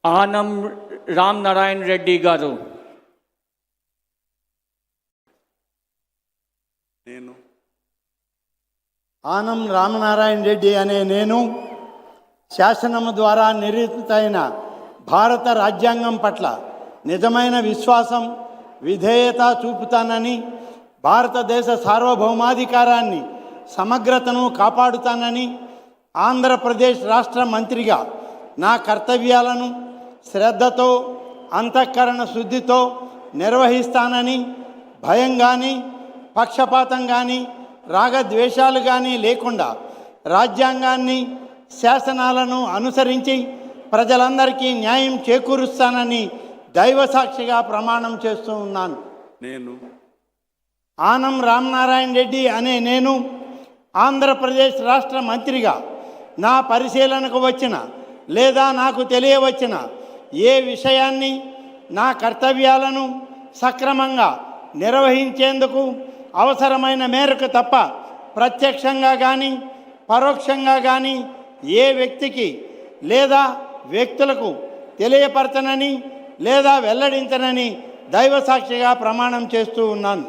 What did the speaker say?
ఆనం రామనారాయణ రెడ్డి గారు. నేను ఆనం రామనారాయణ రెడ్డి అనే నేను శాసనము ద్వారా నిర్మితమైన భారత రాజ్యాంగం పట్ల నిజమైన విశ్వాసం విధేయత చూపుతానని, భారతదేశ సార్వభౌమాధికారాన్ని సమగ్రతను కాపాడుతానని, ఆంధ్రప్రదేశ్ రాష్ట్ర మంత్రిగా నా కర్తవ్యాలను శ్రద్ధతో అంతఃకరణ శుద్ధితో నిర్వహిస్తానని, భయం కానీ పక్షపాతం కానీ రాగద్వేషాలు కానీ లేకుండా రాజ్యాంగాన్ని శాసనాలను అనుసరించి ప్రజలందరికీ న్యాయం చేకూరుస్తానని దైవసాక్షిగా ప్రమాణం చేస్తూ ఉన్నాను. నేను ఆనం రామనారాయణ రెడ్డి అనే నేను ఆంధ్రప్రదేశ్ రాష్ట్ర మంత్రిగా నా పరిశీలనకు వచ్చిన లేదా నాకు తెలియవచ్చిన ఏ విషయాన్ని నా కర్తవ్యాలను సక్రమంగా నిర్వహించేందుకు అవసరమైన మేరకు తప్ప ప్రత్యక్షంగా కానీ పరోక్షంగా కానీ ఏ వ్యక్తికి లేదా వ్యక్తులకు తెలియపరచనని లేదా వెల్లడించనని దైవసాక్షిగా ప్రమాణం చేస్తూ ఉన్నాను.